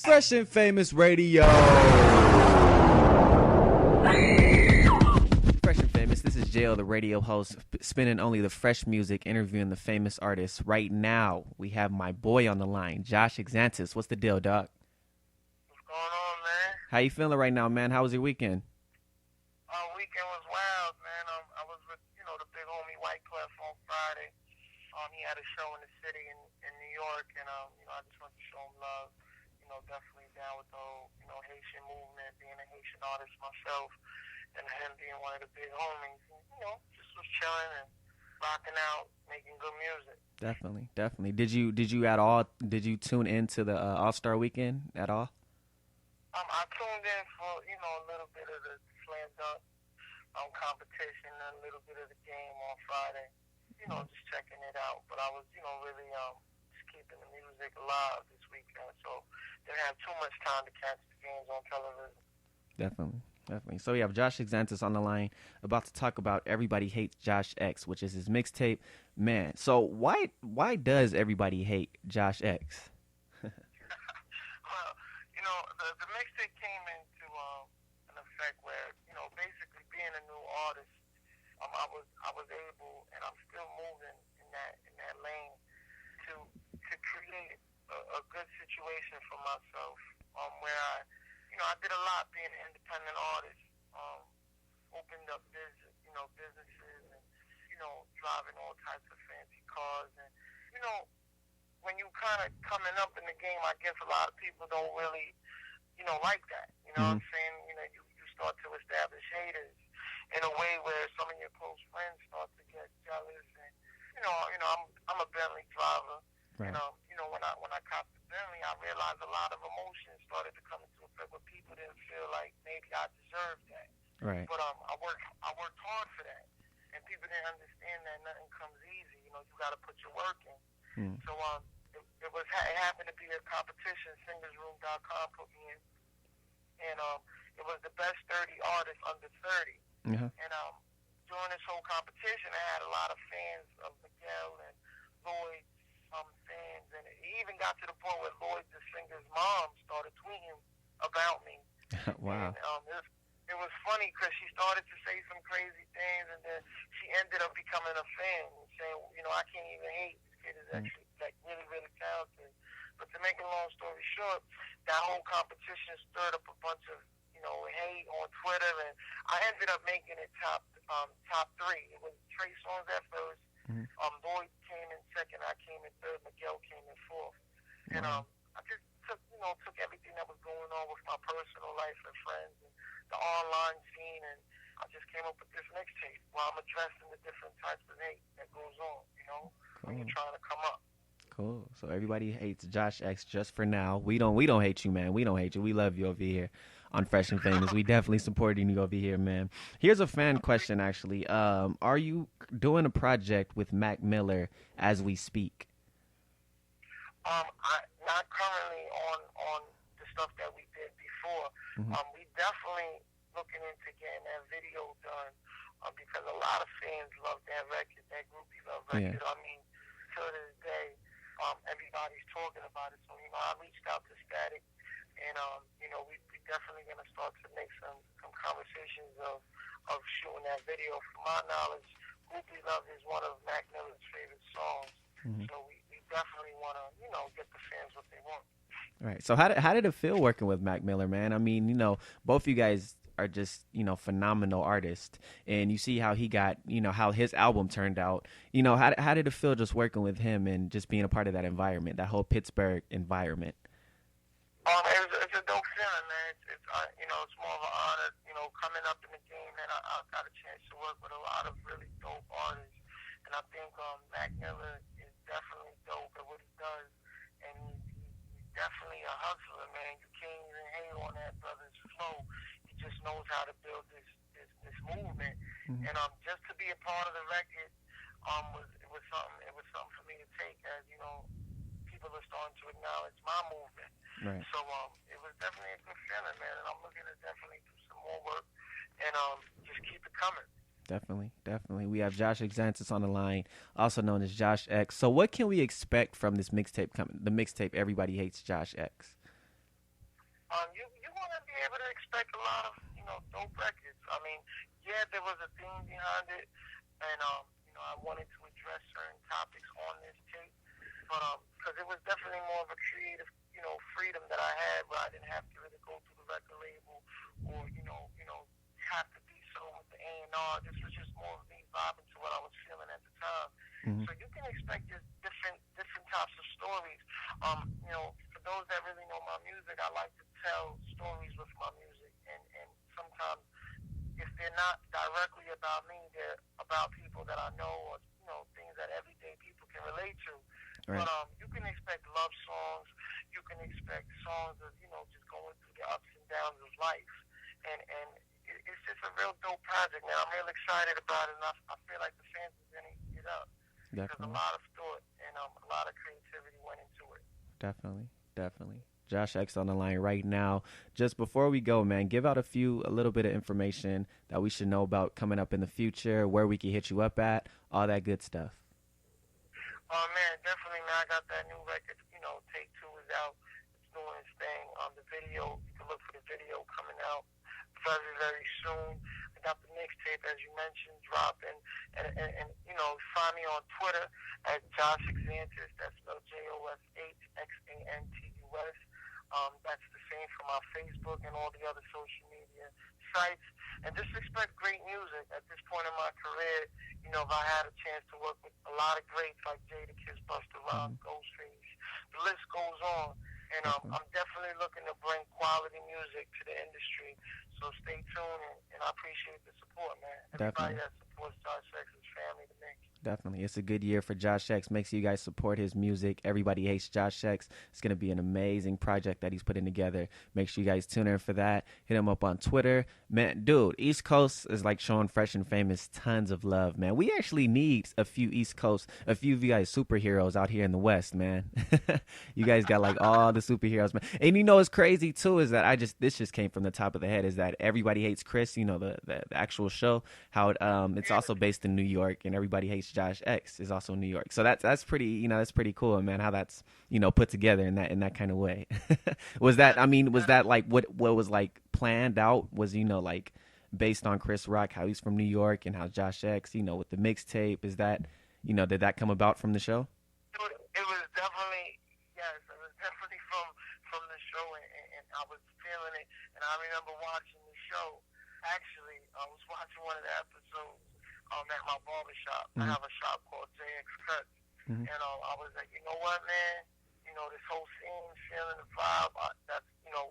Fresh and Famous Radio. Fresh and Famous, this is Jail, the radio host, spinning only the fresh music, interviewing the famous artists. Right now, we have my boy on the line, Josh Xantus. What's the deal, Doc? What's going on, man? How you feeling right now, man? How was your weekend? Weekend was wild, man. I was with, the big homie White Clef on Friday. He had a show in the city in New York, and, I just wanted to show him love. Definitely down with the whole, Haitian movement, being a Haitian artist myself, and him being one of the big homies. And, just was chilling and rocking out, making good music. Definitely. Did you tune into the All-Star Weekend at all? I tuned in for, a little bit of the slam dunk competition and a little bit of the game on Friday. Just checking it out. But I was, really just keeping the music alive this weekend, so didn't have too much time to catch the games on television. Definitely. So we have Josh Xantus on the line, about to talk about Everybody Hates Josh X, which is his mixtape. Man, so why does everybody hate Josh X? Well, the mixtape came into an effect where, basically being a new artist, I was able, and I'm still moving in that lane to create a good situation for myself, where I did a lot being an independent artist, opened up businesses and, driving all types of fancy cars. And, when you kind of coming up in the game, I guess a lot of people don't really, like that. You know what I'm saying? You start to establish haters in a way where some of your close friends start to get jealous. And, I'm a Bentley driver. Right. When I copped the Bentley, I realized a lot of emotions started to come into effect where people didn't feel like maybe I deserved that. Right. But I worked hard for that, and people didn't understand that nothing comes easy. You got to put your work in. So it happened to be a competition. Singersroom.com put me in, and it was the best 30 artists under 30. Uh-huh. And during this whole competition, I had a lot of fans of Miguel and Lloyd. Fans, and it even got to the point where Lloyd, the singer's mom, started tweeting about me. Wow. And it was funny because she started to say some crazy things, and then she ended up becoming a fan and saying, I can't even hate. This kid is actually really, really talented. But to make a long story short, that whole competition stirred up a bunch of hate on Twitter, and I ended up making it top three. It was Trey Songz at first. Lloyd came in second, I came in third, Miguel came in fourth. And I just took everything that was going on with my personal life and friends and the online scene, and I just came up with this mixtape where I'm addressing the different types of hate that goes on, when you're trying to come up. Cool. So everybody hates Josh X just for now. We don't hate you, man. We don't hate you. We love you over here on Fresh and Famous. We definitely supporting you over here, man. Here's a fan question, actually. Are you doing a project with Mac Miller as we speak? Not currently on the stuff that we did before. We definitely looking into getting that video done because a lot of fans love that record, that groupie love record. Yeah. I mean, to this day, everybody's talking about it. So, I reached out to Static, and, we definitely going to start to make some conversations of shooting that video. From my knowledge, Groupie Love is one of Mac Miller's favorite songs. So we definitely want to, get the fans what they want. Right. So how did it feel working with Mac Miller, man? I mean, both you guys are just, phenomenal artists, and you see how he got, how his album turned out. How did it feel just working with him and just being a part of that environment, that whole Pittsburgh environment? It's a dope feeling, man. It's more of an honor, coming up in the game, and I got a chance to work with a lot of really dope artists, and I think Mac Miller is definitely dope at what he does, and he's definitely a hustler, man. You can't even hate on that brother's flow. He just knows how to build this movement, and just to be a part of the record was something for me to take as people are starting to acknowledge my movement. Right. So it was definitely a good feeling, man, and I'm looking to definitely do some more work and just keep it coming. Definitely. We have Josh Xantus on the line, also known as Josh X. So what can we expect from this mixtape coming? The mixtape Everybody Hates Josh X. able to expect a lot of, dope records. I mean, yeah, there was a theme behind it, and I wanted to address certain topics on this tape, but because it was definitely more of a creative, freedom that I had, where I didn't have to really go through the record label or, have to be so with the A&R. This was just more of me vibing to what I was feeling at the time. Mm-hmm. So you can expect just different types of stories. For those that really know my music, I like to tell stories with my music, and sometimes if they're not directly about me, they're about people that I know, or things that everyday people can relate to. Right. But you can expect love songs. You can expect songs of just going through the ups and downs of life, and it's just a real dope project, man. I'm real excited about it, and I feel like the fans are gonna eat it up. Definitely. There's a lot of thought and a lot of creativity went into it. Definitely. Josh X on the line right now. Just before we go, man, give out a little bit of information that we should know about coming up in the future, where we can hit you up at, all that good stuff. Oh, man, definitely, man. I got that new record, Take Two is out. It's doing its thing. The video, you can look for the video coming out very, very soon. I got the mixtape, as you mentioned, dropping. And find me on Twitter at Josh Xantus. That's spelled JOSHXANTUS. That's the same for my Facebook and all the other social media sites. And just expect great music. At this point in my career, if I had a chance to work with a lot of greats like Jada, Busta Rhymes, Ghostface, the list goes on. And I'm definitely looking to bring quality music to the industry. So stay tuned, and I appreciate the support, man. Everybody that supports Josh X is family to me. Definitely. It's a good year for Josh X. Make sure you guys support his music. Everybody hates Josh X. It's going to be an amazing project that he's putting together. Make sure you guys tune in for that. Hit him up on Twitter. Man, dude, East Coast is like showing Phresh and Phamous tons of love, man. We actually need a few East Coast, a few of you guys superheroes out here in the West, man. You guys got like all the superheroes, man. And what's crazy too is that this just came from the top of the head, is that Everybody Hates Chris, the actual show, how it's also based in New York, and Everybody Hates Josh X is also in New York. So that's pretty, that's pretty cool, man, how that's, put together in that kind of way. Was that like what was like planned out? Was, like based on Chris Rock, how he's from New York, and how Josh X, with the mixtape, is that, did that come about from the show? It was definitely, yes, it was definitely from the show, and I was feeling it, and I remember watching the show. Actually, I was watching one of the episodes at my barbershop. Mm-hmm. I have a shop called JX Cuts, and I was like, you know what, man? This whole scene, feeling the vibe, that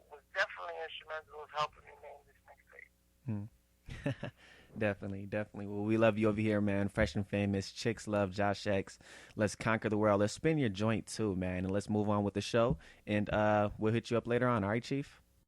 was definitely instrumental of helping me name this mixtape. Definitely. Well, we love you over here, man. Phresh and Phamous. Chicks love Josh X. Let's conquer the world. Let's spin your joint too, man, and let's move on with the show. And we'll hit you up later on. All right, Chief?